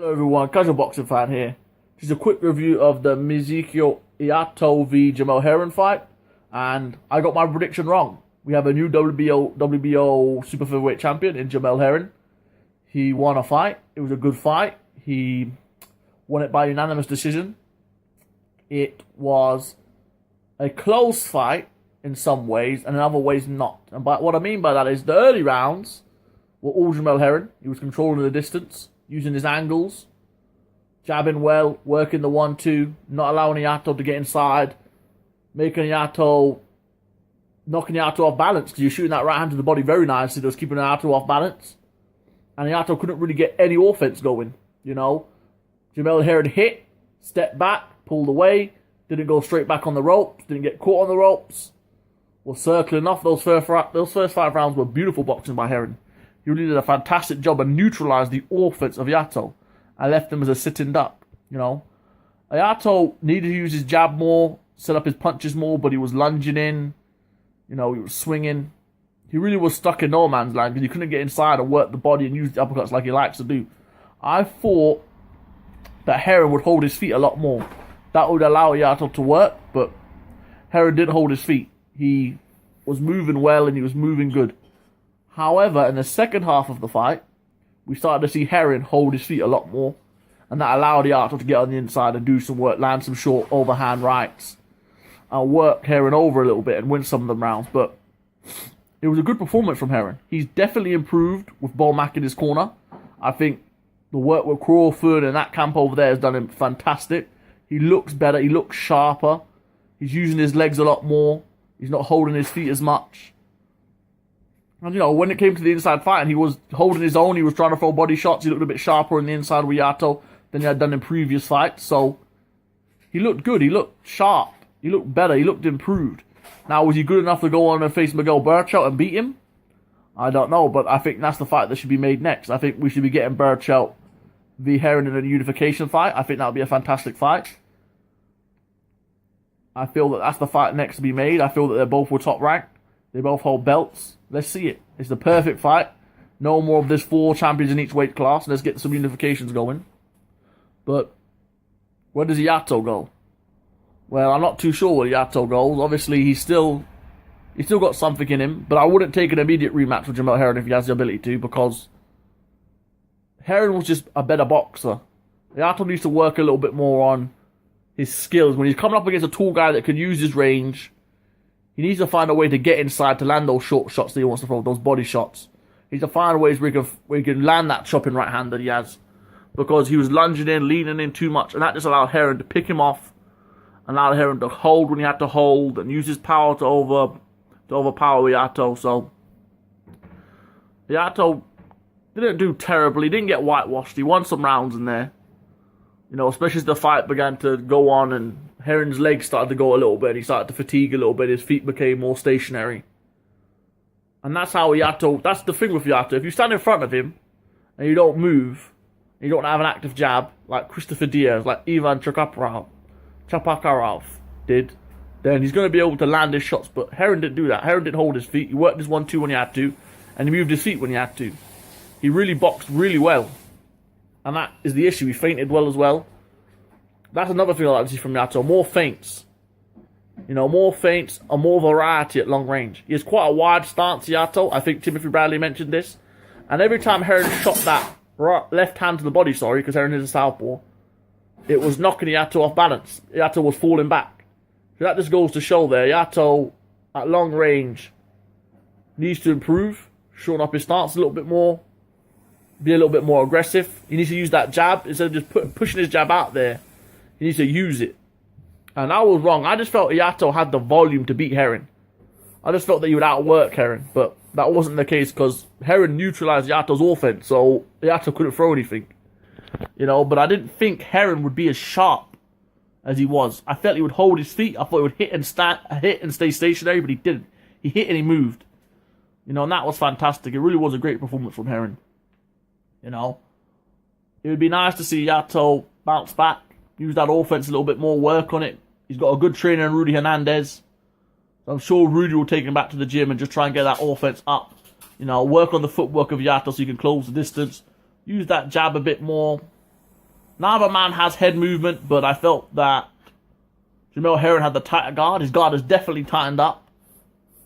Hello everyone, Casual Boxing Fan here. Just a quick review of the Mizukyo Iyato v Jamel Herring fight, and I got my prediction wrong. We have a new WBO Super Featherweight champion in Jamel Herring. He won a fight. It was a good fight. He won it by unanimous decision. It was a close fight in some ways, and in other ways not. And what I mean by that is the early rounds were all Jamel Herring. He was controlling the distance, using his angles, jabbing well, working the 1-2, not allowing Iyato to get inside, knocking Iyato off balance, because you're shooting that right hand to the body very nicely. That was keeping Iyato off balance. And Iyato couldn't really get any offense going, you know. Jamel Herring hit, stepped back, pulled away, didn't go straight back on the ropes, didn't get caught on the ropes, was circling off. Those first 5 rounds were beautiful boxing by Herring. He really did a fantastic job and neutralized the offense of Iyato. I left him as a sitting duck, you know. Iyato needed to use his jab more, set up his punches more, but he was lunging in, you know, he was swinging. He really was stuck in no man's land because he couldn't get inside and work the body and use the uppercuts like he likes to do. I thought that Herring would hold his feet a lot more. That would allow Iyato to work, but Herring didn't hold his feet. He was moving well and he was moving good. However, in the second half of the fight, we started to see Herring hold his feet a lot more, and that allowed Iyato to get on the inside and do some work, land some short overhand rights, and work Herring over a little bit and win some of them rounds. But it was a good performance from Herring. He's definitely improved with Bo Mack in his corner. I think the work with Crawford and that camp over there has done him fantastic. He looks better. He looks sharper. He's using his legs a lot more. He's not holding his feet as much. And, you know, when it came to the inside fight, and he was holding his own, he was trying to throw body shots. He looked a bit sharper on the inside with Iyato than he had done in previous fights. So, he looked good. He looked sharp. He looked better. He looked improved. Now, was he good enough to go on and face Miguel Berchelt and beat him? I don't know, but I think that's the fight that should be made next. I think we should be getting Berchelt v. Herring in a unification fight. I think that would be a fantastic fight. I feel that that's the fight next to be made. I feel that they're both were top ranked. They both hold belts. Let's see it. It's the perfect fight. No more of this 4 champions in each weight class. Let's get some unifications going. But where does Iyato go? Well, I'm not too sure where Iyato goes. Obviously, he's still got something in him. But I wouldn't take an immediate rematch with Jamel Herring if he has the ability to, because Herring was just a better boxer. Iyato needs to work a little bit more on his skills. When he's coming up against a tall guy that can use his range, he needs to find a way to get inside to land those short shots that he wants to throw, those body shots. He needs to find ways where he can land that chopping right hand that he has. Because he was lunging in, leaning in too much, and that just allowed Herring to pick him off, and allowed Herring to hold when he had to hold, and use his power to overpower Iyato. So, Iyato didn't do terribly. He didn't get whitewashed. He won some rounds in there. You know, especially as the fight began to go on and Herring's legs started to go a little bit. He started to fatigue a little bit. His feet became more stationary. And that's how Iyato... That's the thing with Iyato. If you stand in front of him and you don't move, and you don't have an active jab, like Christopher Diaz, like Ivan Chapakarov did, then he's going to be able to land his shots. But Herring didn't do that. Herring didn't hold his feet. He worked his 1-2 when he had to, and he moved his feet when he had to. He really boxed really well. And that is the issue. He feinted well as well. That's another thing I like to see from Iyato. More feints. You know, more feints and more variety at long range. He has quite a wide stance, Iyato. I think Timothy Bradley mentioned this. And every time Herring shot that left hand to the body, because Herring is a southpaw, it was knocking Iyato off balance. Iyato was falling back. So that just goes to show there. Iyato, at long range, needs to improve. Shorten up his stance a little bit more. Be a little bit more aggressive. He needs to use that jab. Instead of just pushing his jab out there, he needs to use it. And I was wrong. I just felt Iyato had the volume to beat Herring. I just felt that he would outwork Herring. But that wasn't the case because Herring neutralized Iyato's offense. So Iyato couldn't throw anything. You know, but I didn't think Herring would be as sharp as he was. I felt he would hold his feet. I thought he would hit and stay stationary, but he didn't. He hit and he moved. You know, and that was fantastic. It really was a great performance from Herring. You know, it would be nice to see Iyato bounce back, use that offense a little bit more, work on it. He's got a good trainer in Rudy Hernandez. So I'm sure Rudy will take him back to the gym and just try and get that offense up. You know, work on the footwork of Iyato so you can close the distance. Use that jab a bit more. Neither man has head movement, but I felt that Jamel Herring had the tighter guard. His guard has definitely tightened up.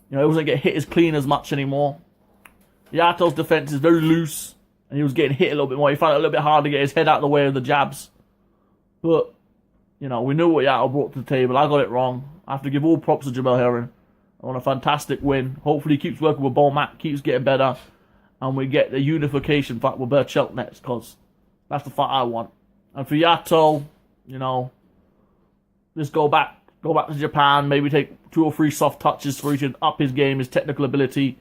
You know, he wasn't getting hit as clean as much anymore. Yato's defense is very loose, and he was getting hit a little bit more. He found it a little bit hard to get his head out of the way of the jabs. But, you know, we knew what Yato brought to the table. I got it wrong. I have to give all props to Jamel Herring on a fantastic win. Hopefully he keeps working with Bomac, keeps getting better, and we get the unification fight with Berchelt next, because that's the fight I want. And for Yato, you know, just go back to Japan, maybe take 2 or 3 soft touches for he to up his game, his technical ability.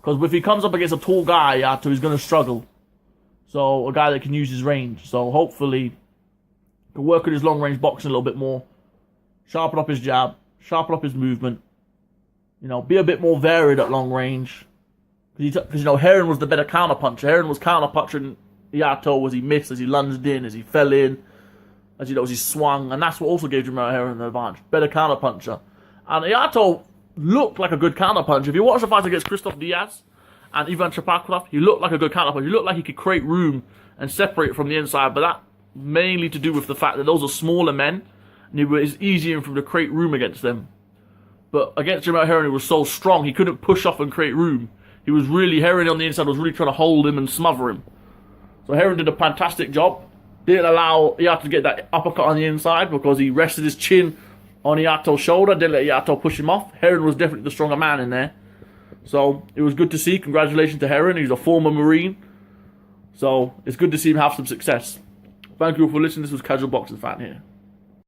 Because if he comes up against a tall guy, Yato, he's going to struggle. So, a guy that can use his range. So, hopefully, he can work on his long-range boxing a little bit more. Sharpen up his jab. Sharpen up his movement. You know, be a bit more varied at long range. Because, you know, Herring was the better counterpuncher. Herring was counterpunching Yato as he missed, as he lunged in, as he fell in. As you know, as he swung. And that's what also gave Jamel Herring the advantage. Better counterpuncher. And Yato looked like a good counterpuncher. If you watch the fight against Christoph Diaz and Ivan Chapaklov, he looked like a good counterpuncher. He looked like he could create room and separate from the inside, but that mainly to do with the fact that those are smaller men, and it was easier for him to create room against them. But against Jamel Herring, he was so strong, he couldn't push off and create room. He was really, Herring on the inside was really trying to hold him and smother him. So Herring did a fantastic job. Didn't allow Yato to get that uppercut on the inside because he rested his chin on Yato's shoulder, didn't let Yato push him off. Herring was definitely the stronger man in there. So, it was good to see. Congratulations to Herring. He's a former Marine. So, it's good to see him have some success. Thank you for listening. This was Casual Boxing Fan here.